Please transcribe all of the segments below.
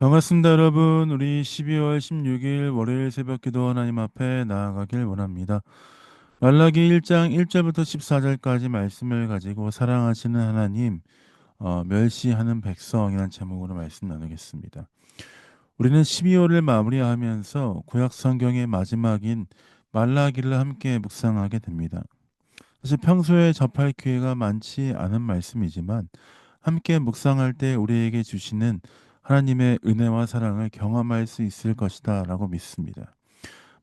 반갑습니다, 여러분. 우리 12월 16일 월요일 새벽 기도 하나님 앞에 나아가길 원합니다. 말라기 1장 1절부터 14절까지 말씀을 가지고 사랑하시는 하나님, 멸시하는 백성이라는 제목으로 말씀 나누겠습니다. 우리는 12월을 마무리하면서 구약 성경의 마지막인 말라기를 함께 묵상하게 됩니다. 사실 평소에 접할 기회가 많지 않은 말씀이지만 함께 묵상할 때 우리에게 주시는 하나님의 은혜와 사랑을 경험할 수 있을 것이다 라고 믿습니다.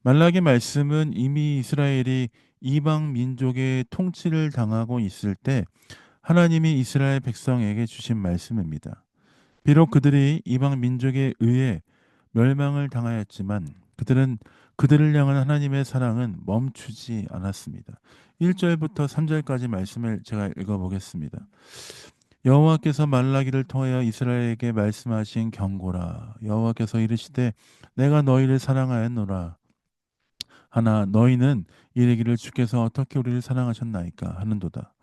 말라기 말씀은 이미 이스라엘이 이방 민족의 통치를 당하고 있을 때 하나님이 이스라엘 백성에게 주신 말씀입니다. 비록 그들이 이방 민족에 의해 멸망을 당하였지만 그들을 향한 하나님의 사랑은 멈추지 않았습니다. 1절부터 3절까지 말씀을 제가 읽어보겠습니다. 여호와께서 말라기를 통하여 이스라엘에게 말씀하신 경고라. 여호와께서 이르시되 내가 너희를 사랑하였노라. 하나 너희는 이르기를 주께서 어떻게 우리를 사랑하셨나이까 하는도다.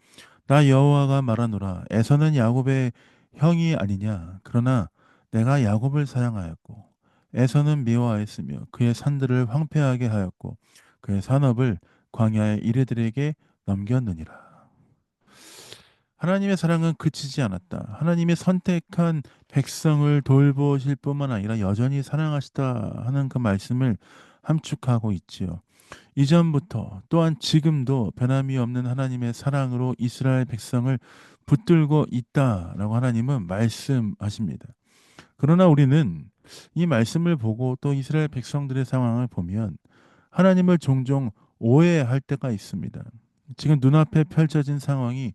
나 여호와가 말하노라. 에서는 야곱의 형이 아니냐. 그러나 내가 야곱을 사랑하였고 에서는 미워하였으며 그의 산들을 황폐하게 하였고 그의 산업을 광야의 이레들에게 넘겼느니라. 하나님의 사랑은 그치지 않았다. 하나님이 선택한 백성을 돌보실 뿐만 아니라 여전히 사랑하시다 하는 그 말씀을 함축하고 있지요. 이전부터 또한 지금도 변함이 없는 하나님의 사랑으로 이스라엘 백성을 붙들고 있다라고 하나님은 말씀하십니다. 그러나 우리는 이 말씀을 보고 또 이스라엘 백성들의 상황을 보면 하나님을 종종 오해할 때가 있습니다. 지금 눈앞에 펼쳐진 상황이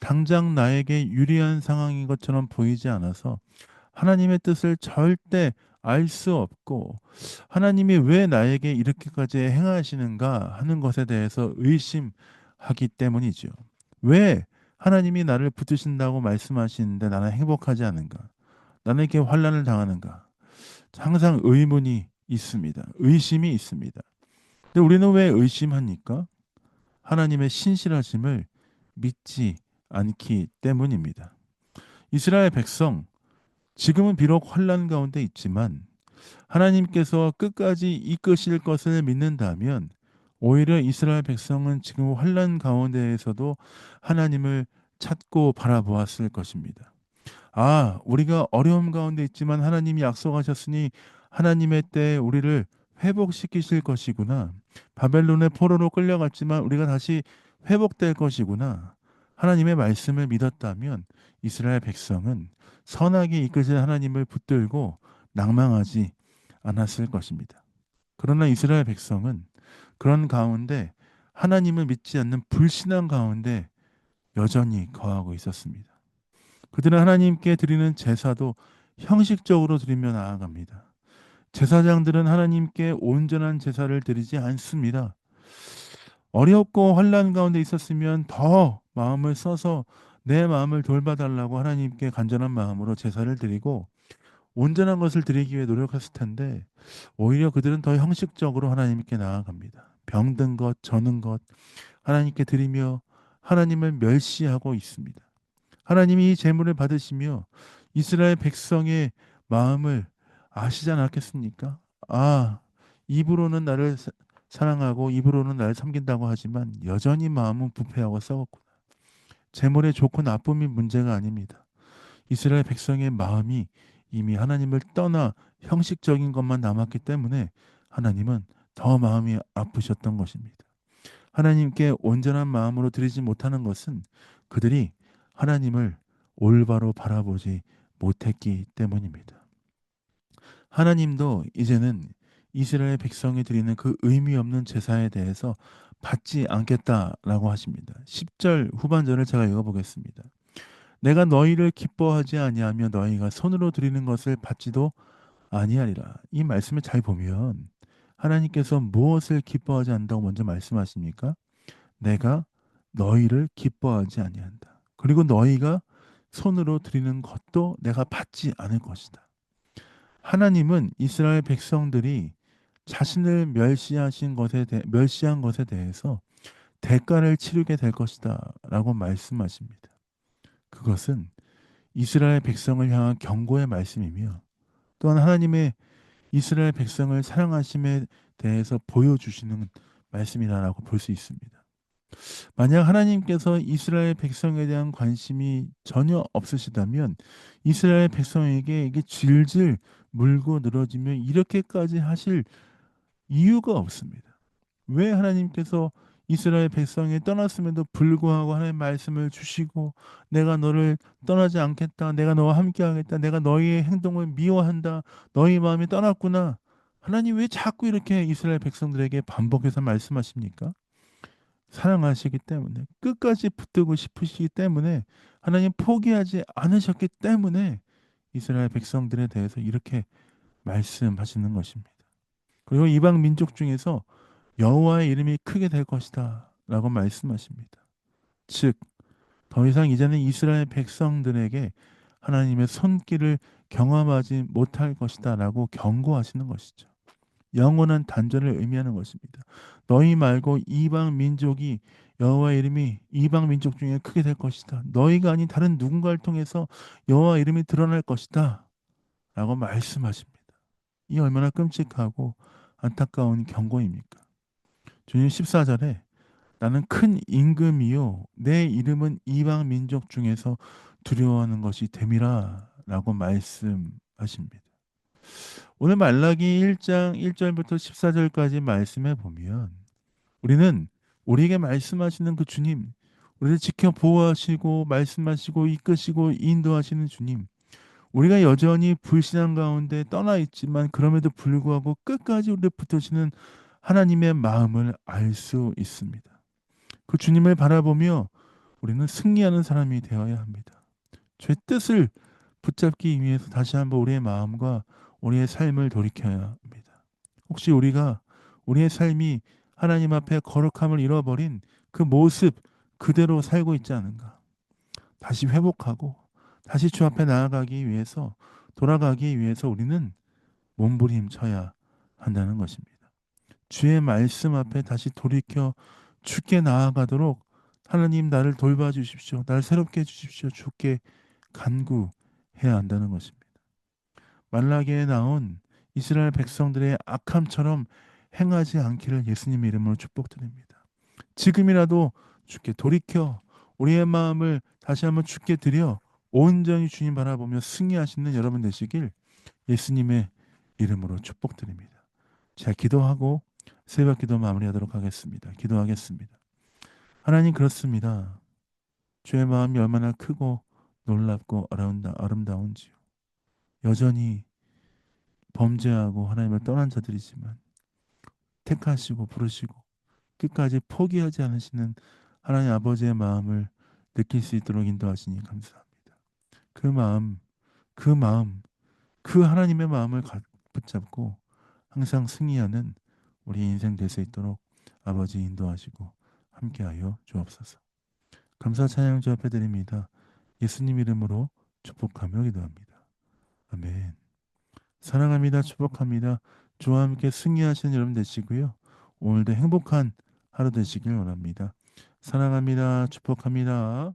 당장 나에게 유리한 상황인 것처럼 보이지 않아서 하나님의 뜻을 절대 알 수 없고 하나님이 왜 나에게 이렇게까지 행하시는가 하는 것에 대해서 의심하기 때문이죠. 왜 하나님이 나를 붙드신다고 말씀하시는데 나는 행복하지 않은가? 나는 이렇게 환난을 당하는가? 항상 의문이 있습니다. 의심이 있습니다. 근데 우리는 왜 의심합니까? 하나님의 신실하심을 믿지 않기 때문입니다. 이스라엘 백성, 지금은 비록 환란 가운데 있지만 하나님께서 끝까지 이끄실 것을 믿는다면 오히려 이스라엘 백성은 지금 환란 가운데에서도 하나님을 찾고 바라보았을 것입니다. 아, 우리가 어려움 가운데 있지만 하나님이 약속하셨으니 하나님의 때에 우리를 회복시키실 것이구나. 바벨론의 포로로 끌려갔지만 우리가 다시 회복될 것이구나. 하나님의 말씀을 믿었다면 이스라엘 백성은 선하게 이끄실 하나님을 붙들고 낭망하지 않았을 것입니다. 그러나 이스라엘 백성은 그런 가운데 하나님을 믿지 않는 불신앙 가운데 여전히 거하고 있었습니다. 그들은 하나님께 드리는 제사도 형식적으로 드리며 나아갑니다. 제사장들은 하나님께 온전한 제사를 드리지 않습니다. 어렵고 환난 가운데 있었으면 더 마음을 써서 내 마음을 돌봐달라고 하나님께 간절한 마음으로 제사를 드리고 온전한 것을 드리기 위해 노력했을 텐데 오히려 그들은 더 형식적으로 하나님께 나아갑니다. 병든 것, 저는 것 하나님께 드리며 하나님을 멸시하고 있습니다. 하나님이 이 제물을 받으시며 이스라엘 백성의 마음을 아시지 않았겠습니까? 아, 입으로는 나를 사랑하고 입으로는 나를 섬긴다고 하지만 여전히 마음은 부패하고 썩었구나. 제물의 좋고 나쁨이 문제가 아닙니다. 이스라엘 백성의 마음이 이미 하나님을 떠나 형식적인 것만 남았기 때문에 하나님은 더 마음이 아프셨던 것입니다. 하나님께 온전한 마음으로 드리지 못하는 것은 그들이 하나님을 올바로 바라보지 못했기 때문입니다. 하나님도 이제는 이스라엘 백성이 드리는 그 의미 없는 제사에 대해서 받지 않겠다라고 하십니다. 10절 후반절을 제가 읽어보겠습니다. 내가 너희를 기뻐하지 아니하며 너희가 손으로 드리는 것을 받지도 아니하리라. 이 말씀을 잘 보면 하나님께서 무엇을 기뻐하지 않는다고 먼저 말씀하십니까? 내가 너희를 기뻐하지 아니한다. 그리고 너희가 손으로 드리는 것도 내가 받지 않을 것이다. 하나님은 이스라엘 백성들이 자신을 멸시한 것에 대해서 대가를 치르게 될 것이다라고 말씀하십니다. 그것은 이스라엘 백성을 향한 경고의 말씀이며 또한 하나님의 이스라엘 백성을 사랑하심에 대해서 보여주시는 말씀이라고 볼 수 있습니다. 만약 하나님께서 이스라엘 백성에 대한 관심이 전혀 없으시다면 이스라엘 백성에게 이게 질질 물고 늘어지며 이렇게까지 하실 이유가 없습니다. 왜 하나님께서 이스라엘 백성이 떠났음에도 불구하고 하나님 말씀을 주시고 내가 너를 떠나지 않겠다. 내가 너와 함께하겠다. 내가 너희의 행동을 미워한다. 너희 마음이 떠났구나. 하나님 왜 자꾸 이렇게 이스라엘 백성들에게 반복해서 말씀하십니까? 사랑하시기 때문에 끝까지 붙들고 싶으시기 때문에 하나님 포기하지 않으셨기 때문에 이스라엘 백성들에 대해서 이렇게 말씀하시는 것입니다. 그리고 이방 민족 중에서 여호와의 이름이 크게 될 것이다 라고 말씀하십니다. 즉 더 이상 이제는 이스라엘 백성들에게 하나님의 손길을 경험하지 못할 것이다 라고 경고하시는 것이죠. 영원한 단절을 의미하는 것입니다. 너희 말고 이방 민족이 여호와 이름이 이방 민족 중에 크게 될 것이다. 너희가 아닌 다른 누군가를 통해서 여호와 이름이 드러날 것이다. 라고 말씀하십니다. 이 얼마나 끔찍하고 안타까운 경고입니까? 주님 14절에 나는 큰 임금이요 내 이름은 이방 민족 중에서 두려워하는 것이 됨이라 라고 말씀하십니다. 오늘 말라기 1장 1절부터 14절까지 말씀해 보면 우리는 우리에게 말씀하시는 그 주님, 우리를 지켜 보호하시고 말씀하시고 이끄시고 인도하시는 주님, 우리가 여전히 불신앙 가운데 떠나 있지만 그럼에도 불구하고 끝까지 우리를 붙드시는 하나님의 마음을 알 수 있습니다. 그 주님을 바라보며 우리는 승리하는 사람이 되어야 합니다. 죄 뜻을 붙잡기 위해서 다시 한번 우리의 마음과 우리의 삶을 돌이켜야 합니다. 혹시 우리가 우리의 삶이 하나님 앞에 거룩함을 잃어버린 그 모습 그대로 살고 있지 않은가? 다시 회복하고 다시 주 앞에 나아가기 위해서 돌아가기 위해서 우리는 몸부림쳐야 한다는 것입니다. 주의 말씀 앞에 다시 돌이켜 주께 나아가도록 하나님 나를 돌봐 주십시오. 나를 새롭게 해 주십시오. 주께 간구해야 한다는 것입니다. 말라기에 나온 이스라엘 백성들의 악함처럼 행하지 않기를 예수님의 이름으로 축복드립니다. 지금이라도 주께 돌이켜 우리의 마음을 다시 한번 주께 드려 온전히 주님 바라보며 승리하시는 여러분 되시길 예수님의 이름으로 축복드립니다. 자, 기도하고 새벽 기도 마무리하도록 하겠습니다. 기도하겠습니다. 하나님 그렇습니다. 주의 마음이 얼마나 크고 놀랍고 아름다운지요. 여전히 범죄하고 하나님을 떠난 자들이지만 택하시고 부르시고 끝까지 포기하지 않으시는 하나님 아버지의 마음을 느낄 수 있도록 인도하시니 감사합니다. 그 마음, 그 마음, 그 하나님의 마음을 붙잡고 항상 승리하는 우리 인생 될 수 있도록 아버지 인도하시고 함께하여 주옵소서. 감사 찬양 주 앞에 드립니다. 예수님 이름으로 축복하며 기도합니다. 아멘. 사랑합니다. 축복합니다. 주와 함께 승리하시는 여러분 되시고요. 오늘도 행복한 하루 되시길 원합니다. 사랑합니다. 축복합니다.